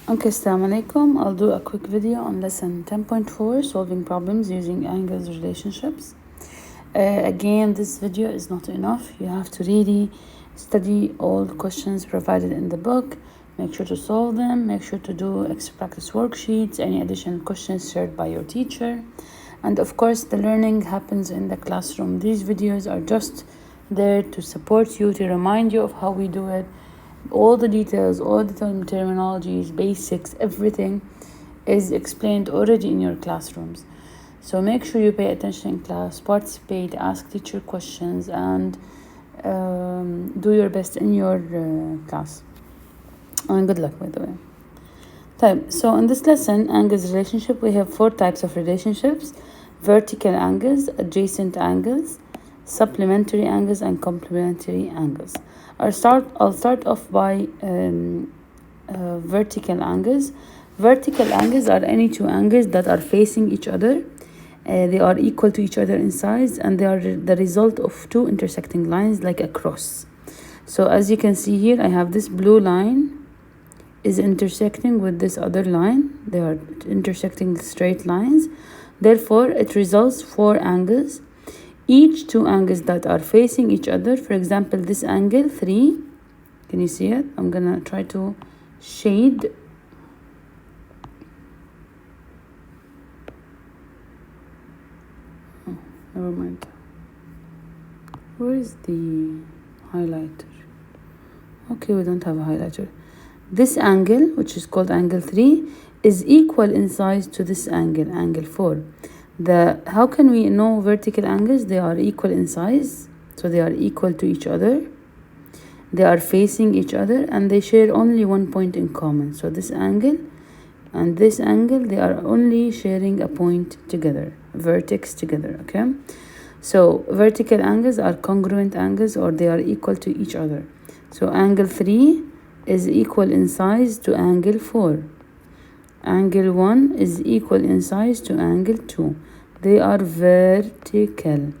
Okay, assalamu alaikum. I'll do a quick video on lesson 10.4, solving problems using angles relationships. Again, this video is not enough. You have to really study all the questions provided in the book. Make sure to solve them. Make sure to do extra practice worksheets, any additional questions shared by your teacher. And of course, the learning happens in the classroom. These videos are just there to support you, to remind you of how we do it. All the details, all the terminologies, basics, everything is explained already in your classrooms. So make sure you pay attention in class, participate, ask teacher questions, and do your best in your class. And good luck, by the way. So in this lesson, angles relationship, we have 4 types of relationships: vertical angles, adjacent angles, supplementary angles, and complementary angles. I'll start off by vertical angles. Vertical angles are any two angles that are facing each other. They are equal to each other in size, and they are the result of two intersecting lines, like a cross. So as you can see here, I have this blue line is intersecting with this other line. They are intersecting straight lines. Therefore, it results 4 angles. Each 2 angles that are facing each other, for example, this angle 3, can you see it? I'm gonna try to shade. Oh, never mind. Where is the highlighter? Okay, we don't have a highlighter. This angle, which is called angle 3, is equal in size to this angle, angle 4. How can we know vertical angles? They are equal in size, so they are equal to each other. They are facing each other, and they share only one point in common. So this angle and this angle, they are only sharing a point together, vertex together, okay? So vertical angles are congruent angles, or they are equal to each other. So angle 3 is equal in size to angle 4. Angle 1 is equal in size to angle 2. They are vertical.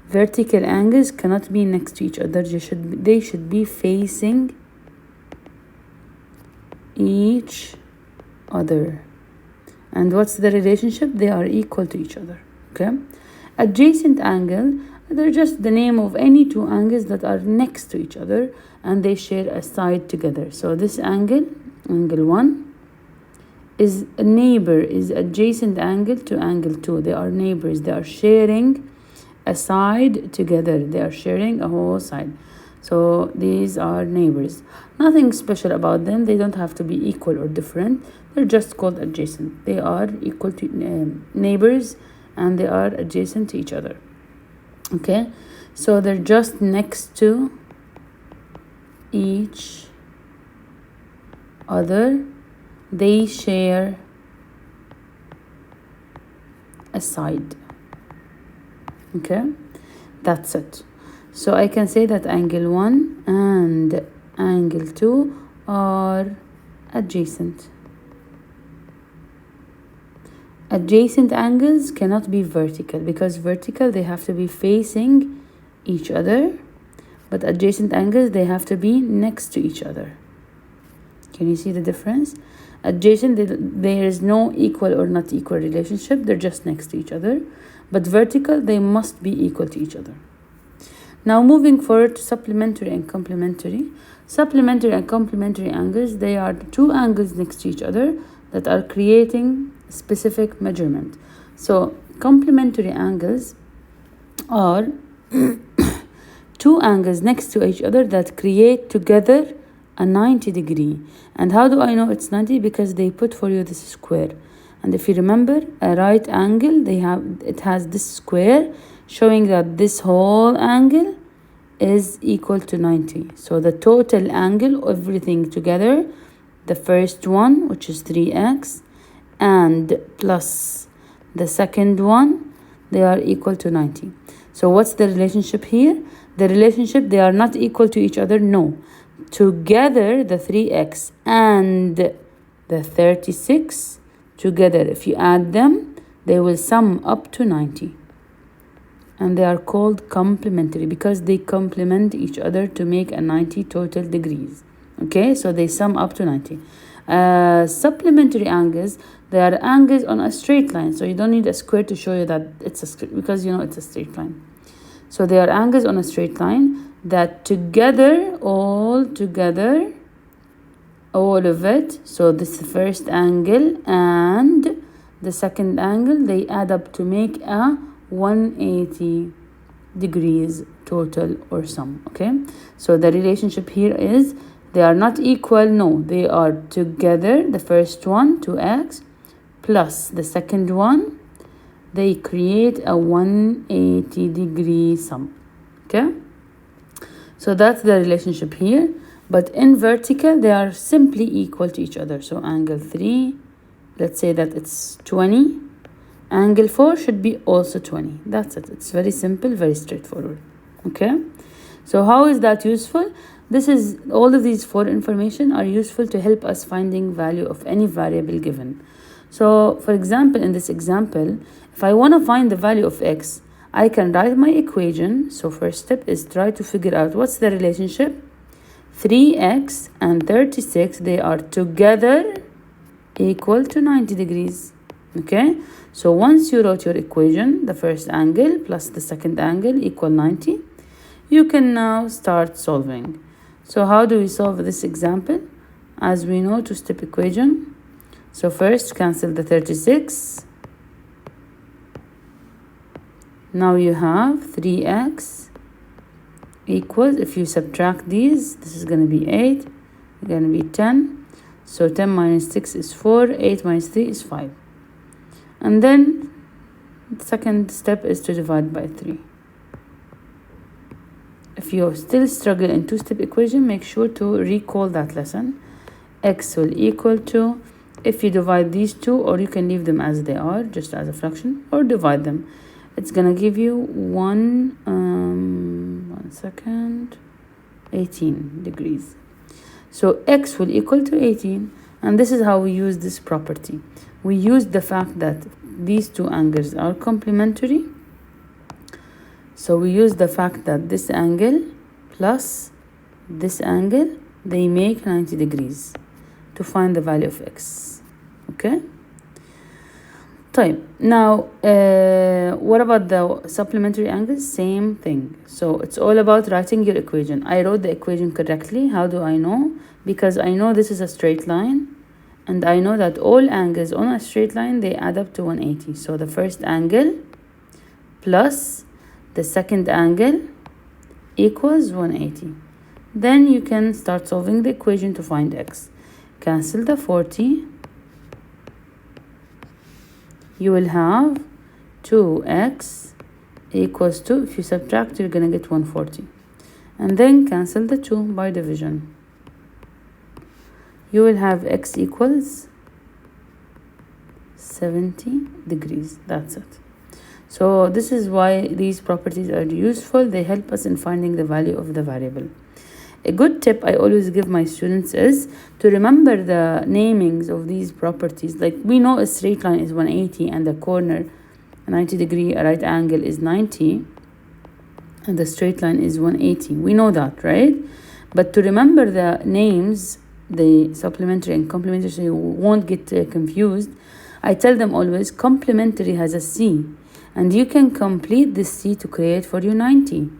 Vertical angles cannot be next to each other. They should be facing each other. And what's the relationship? They are equal to each other. Okay? Adjacent angle, they're just the name of any 2 angles that are next to each other, and they share a side together. So this angle, angle 1, is a neighbor, is adjacent angle to angle 2. They are neighbors. They are sharing a side together. They are sharing a whole side. So these are neighbors. Nothing special about them. They don't have to be equal or different. They're just called adjacent. They are equal to neighbors, and they are adjacent to each other. Okay, so they're just next to each other. They share a side. Okay, that's it. So I can say that angle 1 and angle 2 are adjacent. Adjacent angles cannot be vertical, because vertical, they have to be facing each other, but adjacent angles, they have to be next to each other. Can you see the difference? Adjacent, there is no equal or not equal relationship. They're just next to each other. But vertical, they must be equal to each other. Now moving forward to supplementary and complementary. Supplementary and complementary angles, they are 2 angles next to each other that are creating specific measurement. So complementary angles are 2 angles next to each other that create together a 90 degree. And how do I know it's 90? Because they put for you this square. And if you remember, a right angle, it has this square showing that this whole angle is equal to 90. So the total angle, everything together, the first one, which is 3x, and plus the second one, they are equal to 90. So what's the relationship here? The relationship, they are not equal to each other, no. Together, the 3x and the 36, together, if you add them, they will sum up to 90. And they are called complementary because they complement each other to make a 90 total degrees. Okay, so they sum up to 90. Supplementary angles, they are angles on a straight line. So you don't need a square to show you that it's a straight, because you know it's a straight line. So they are angles on a straight line that together, all of it, so this first angle and the second angle, they add up to make a 180 degrees total or sum. Okay, so the relationship here is they are not equal, no, they are together. The first one, 2x, plus the second one, they create a 180 degree sum. Okay, so that's the relationship here. But in vertical, they are simply equal to each other. So angle 3, let's say that it's 20. Angle 4 should be also 20. That's it. It's very simple, very straightforward. Okay, so how is that useful? This is, all of these 4 information are useful to help us finding value of any variable given. So for example, in this example, if I want to find the value of x, I can write my equation. So first step is try to figure out what's the relationship. 3x and 36, they are together equal to 90 degrees. Okay, so once you wrote your equation, the first angle plus the second angle equal 90, you can now start solving. So how do we solve this example? As we know, two-step equation. So first, cancel the 36. Now you have 3x equals, if you subtract these, this is going to be 8, going to be 10. So 10 minus 6 is 4, 8 minus 3 is 5. And then the second step is to divide by 3. If you still struggle in two-step equation, make sure to recall that lesson. X will equal to, if you divide these two, or you can leave them as they are, just as a fraction, or divide them. It's gonna give you 18 degrees. So x will equal to 18, and this is how we use this property. We use the fact that these two angles are complementary. So we use the fact that this angle plus this angle, they make 90 degrees to find the value of x. Okay? Now, what about the supplementary angles? Same thing. So it's all about writing your equation. I wrote the equation correctly. How do I know? Because I know this is a straight line, and I know that all angles on a straight line, they add up to 180. So the first angle plus the second angle equals 180. Then you can start solving the equation to find x. Cancel the 40. You will have 2x equals to, if you subtract, you're going to get 140. And then cancel the 2 by division. You will have x equals 70 degrees. That's it. So this is why these properties are useful. They help us in finding the value of the variable. A good tip I always give my students is to remember the namings of these properties. Like, we know a straight line is 180 and the corner, a 90 degree right angle, is 90, and the straight line is 180. We know that, right? But to remember the names, the supplementary and complementary, so you won't get confused, I tell them always complementary has a C, and you can complete this C to create for you 90.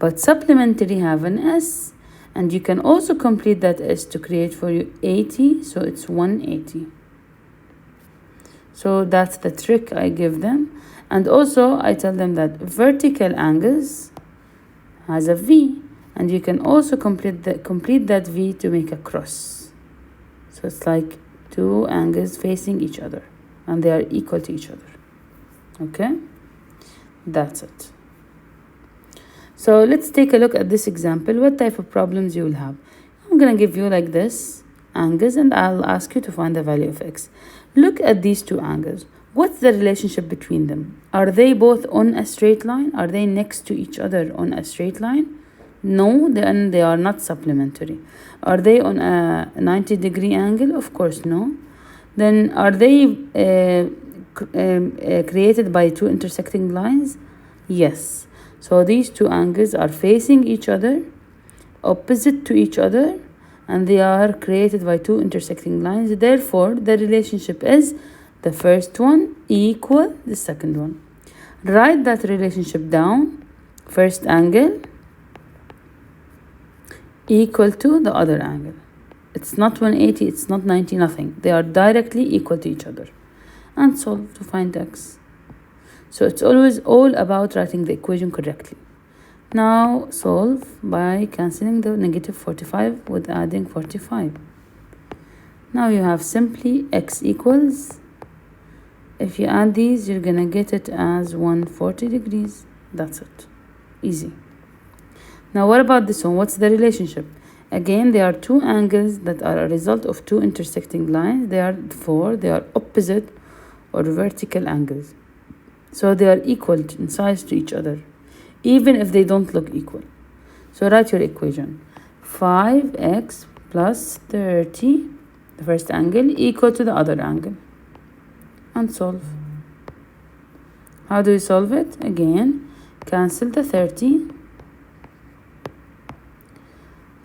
But supplementary have an S, and you can also complete that S to create for you 80, so it's 180. So that's the trick I give them. And also I tell them that vertical angles has a V, and you can also complete that V to make a cross. So it's like two angles facing each other, and they are equal to each other. Okay, that's it. So let's take a look at this example. What type of problems you will have? I'm going to give you like this angles, and I'll ask you to find the value of x. Look at these two angles. What's the relationship between them? Are they both on a straight line? Are they next to each other on a straight line? No, then they are not supplementary. Are they on a 90 degree angle? Of course, no. Then are they created by two intersecting lines? Yes. So these two angles are facing each other, opposite to each other, and they are created by two intersecting lines. Therefore, the relationship is the first one equal the second one. Write that relationship down. First angle equal to the other angle. It's not 180, it's not 90, nothing. They are directly equal to each other. And solve to find x. So it's always all about writing the equation correctly. Now solve by cancelling the negative 45 with adding 45. Now you have simply x equals, if you add these, you're gonna get it as 140 degrees. That's it. Easy. Now what about this one? What's the relationship? Again, there are two angles that are a result of two intersecting lines. They are opposite or vertical angles. So they are equal in size to each other, even if they don't look equal. So write your equation. 5x plus 30, the first angle, equal to the other angle. And solve. How do we solve it? Again, cancel the 30.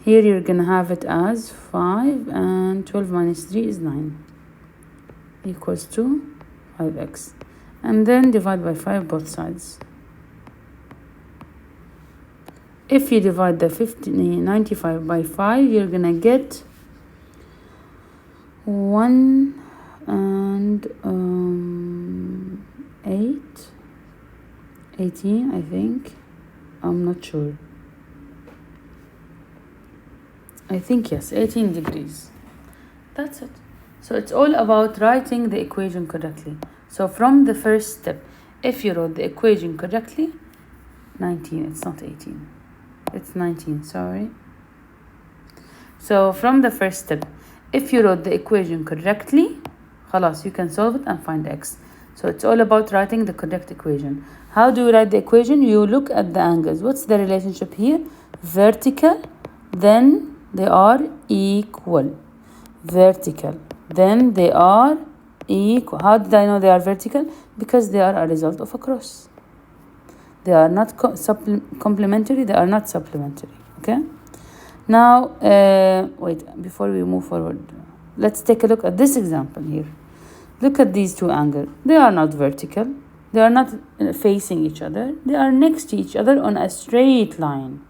Here you're gonna have it as 5 and 12 minus 3 is 9 equals to 5x. And then divide by 5 both sides. If you divide the 95 by 5, you're gonna get 1 and 18, I think. I'm not sure. I think yes, 18 degrees. That's it. So it's all about writing the equation correctly. So from the first step, if you wrote the equation correctly, 19, it's not 18. It's 19, sorry. So from the first step, if you wrote the equation correctly, خلاص, you can solve it and find x. So it's all about writing the correct equation. How do you write the equation? You look at the angles. What's the relationship here? Vertical, then they are equal. Vertical, then they are equal. How did I know they are vertical? Because they are a result of a cross. They are not complementary, they are not supplementary. Okay? Now, wait, before we move forward, let's take a look at this example here. Look at these two angles. They are not vertical. They are not facing each other. They are next to each other on a straight line.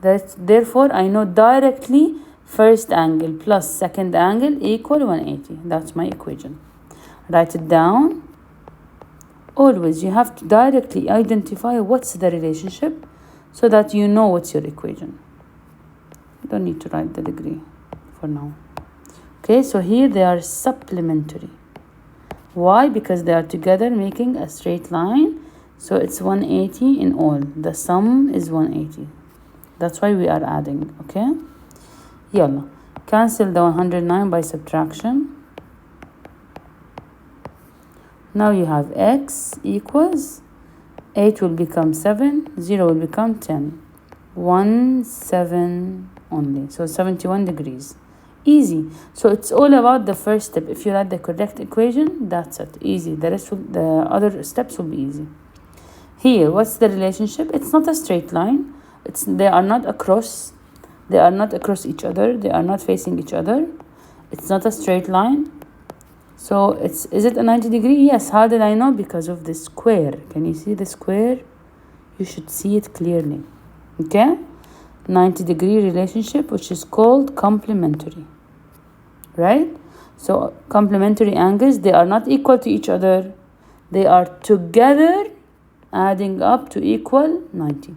Therefore, I know directly first angle plus second angle equal 180. That's my equation. Write it down. Always, you have to directly identify what's the relationship so that you know what's your equation. You don't need to write the degree for now. Okay, so here they are supplementary. Why? Because they are together making a straight line. So it's 180 in all. The sum is 180. That's why we are adding, okay? Yalla. Cancel the 109 by subtraction. Now you have x equals 8 will become 7, 0 will become 10. 1, 7 only. So 71 degrees. Easy. So it's all about the first step. If you write the correct equation, that's it. Easy. The other steps will be easy. Here, what's the relationship? It's not a straight line. They are not across. They are not across each other. They are not facing each other. It's not a straight line. So is it a 90 degree? Yes. How did I know? Because of the square. Can you see the square? You should see it clearly. Okay? 90 degree relationship, which is called complementary. Right? So complementary angles, they are not equal to each other. They are together adding up to equal 90.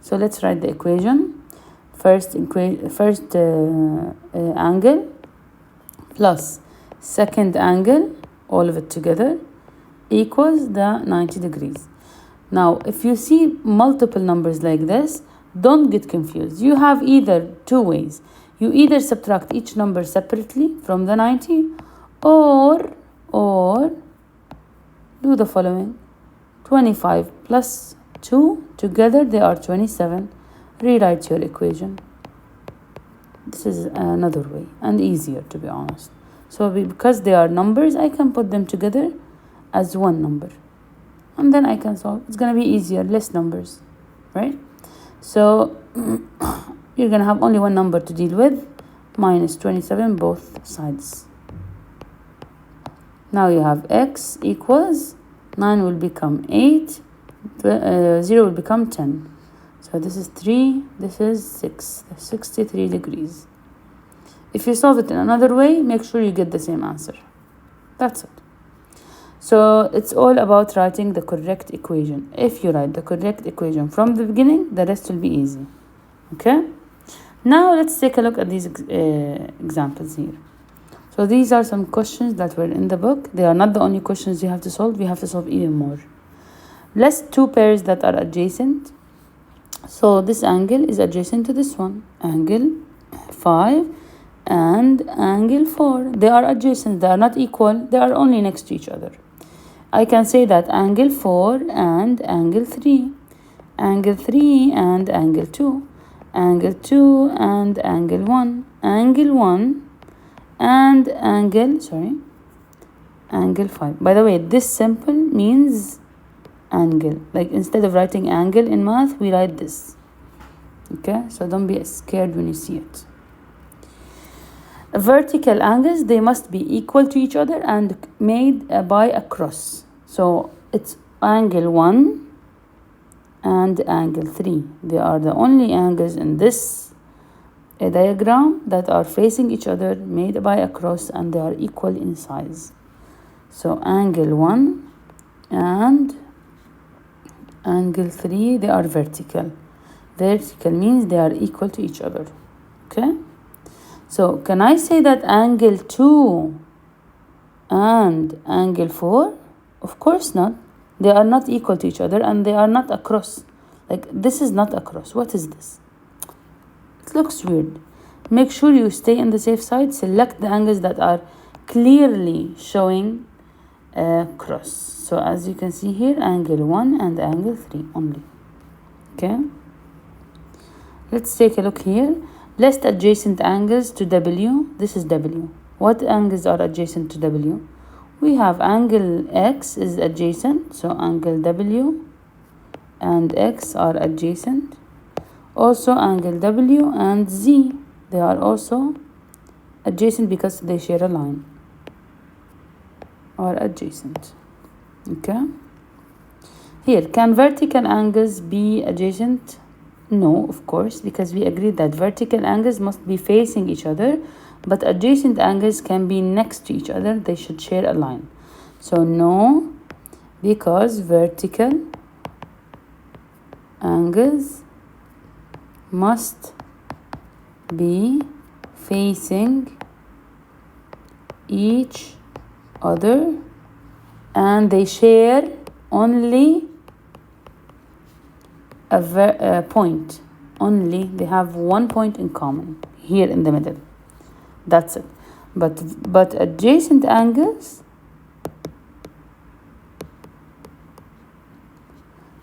So let's write the equation. First angle plus second angle, all of it together, equals the 90 degrees. Now, if you see multiple numbers like this, don't get confused. You have either two ways. You either subtract each number separately from the 90 or do the following. 25 plus 2, together they are 27. Rewrite your equation. This is another way and easier, to be honest. So because they are numbers, I can put them together as one number. And then I can solve. It's going to be easier, less numbers, right? So you're going to have only one number to deal with. minus 27 both sides. Now you have x equals 9 will become 8, 0 will become 10. So this is 3, this is 6, that's 63 degrees. If you solve it in another way, make sure you get the same answer. That's it. So it's all about writing the correct equation. If you write the correct equation from the beginning, the rest will be easy. Okay? Now let's take a look at these examples here. So these are some questions that were in the book. They are not the only questions you have to solve. You have to solve even more. List two pairs that are adjacent. So this angle is adjacent to this one. Angle 5 and angle 4. They are adjacent. They are not equal. They are only next to each other. I can say that angle 4 and angle 3. Angle 3 and angle 2. Angle 2 and angle 1. Angle 1 and angle 5. By the way, this simple means angle. Like instead of writing angle in math, we write this. Okay, so don't be scared when you see it. Vertical angles, they must be equal to each other and made by a cross. So it's angle 1 and angle 3. They are the only angles in this a diagram that are facing each other, made by a cross, and they are equal in size. So angle 1 and angle 3, they are vertical. Vertical means they are equal to each other. Okay? So can I say that angle 2 and angle 4? Of course not. They are not equal to each other and they are not across. Like this is not across. What is this? It looks weird. Make sure you stay on the safe side. Select the angles that are clearly showing a cross. So as you can see here, angle 1 and angle 3 only. Okay. Let's take a look here. List adjacent angles to W. This is W. What angles are adjacent to W? We have angle X is adjacent. So angle W and X are adjacent. Also angle W and Z, they are also adjacent because they share a line, are adjacent. Okay. Here, can vertical angles be adjacent? No, of course, because we agreed that vertical angles must be facing each other, but adjacent angles can be next to each other. They should share a line. So no, because vertical angles must be facing each other and they share only a point. Only they have one point in common here in the middle. That's it. But adjacent angles,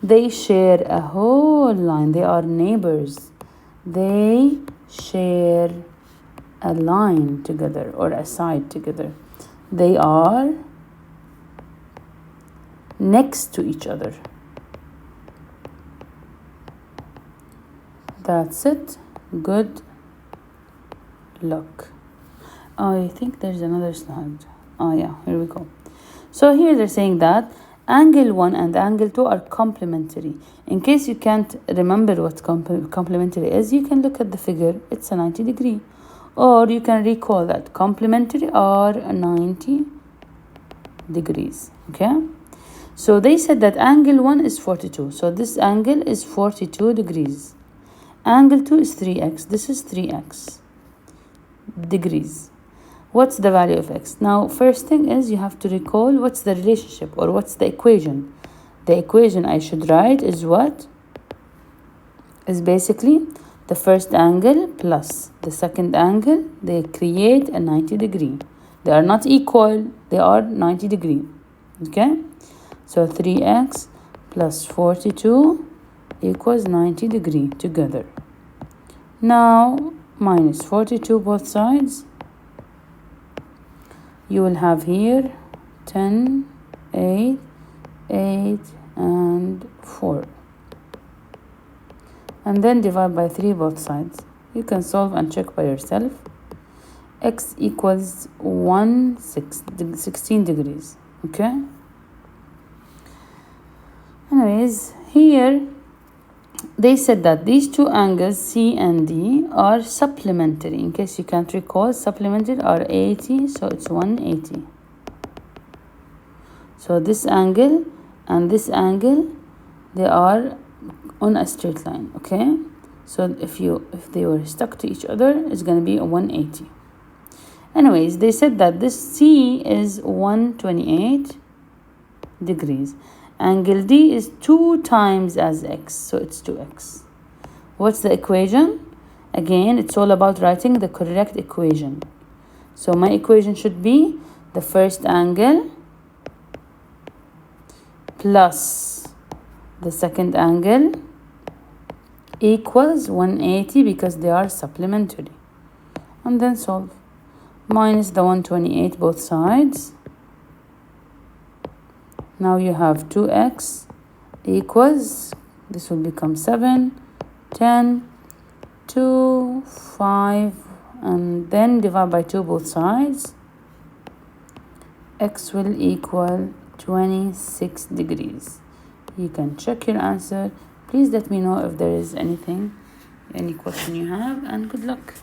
they share a whole line. They are neighbors. They share a line together or a side together. They are next to each other. That's it. Good luck. I think there's another slide. Oh yeah, here we go. So here they're saying that angle 1 and angle 2 are complementary. In case you can't remember what complementary is, you can look at the figure. It's a 90 degree. Or you can recall that complementary are 90 degrees. Okay? So they said that angle 1 is 42. So this angle is 42 degrees. Angle 2 is 3x. This is 3x degrees. What's the value of x? Now, first thing is you have to recall what's the relationship or what's the equation. The equation I should write is what? Is basically the first angle plus the second angle. They create a 90 degree. They are not equal. They are 90 degree. Okay? So 3x plus 42 equals 90 degree together. Now, minus 42 both sides. You will have here 10, 8, 8, and 4. And then divide by 3 both sides. You can solve and check by yourself. x equals 16 degrees. Okay, anyways, here they said that these two angles C and D are supplementary. In case you can't recall, supplementary are 80, so it's 180. So this angle and this angle, they are on a straight line. Okay, so if they were stuck to each other, it's gonna be a 180. Anyways, they said that this C is 128 degrees. Angle D is 2 times as x, so it's 2x. What's the equation? Again, it's all about writing the correct equation. So my equation should be the first angle plus the second angle equals 180 because they are supplementary. And then solve. Minus the 128 both sides. Now you have 2x equals, this will become 7, 10, 2, 5, and then divide by 2 both sides. X will equal 26 degrees. You can check your answer. Please let me know if there is any question you have, and good luck.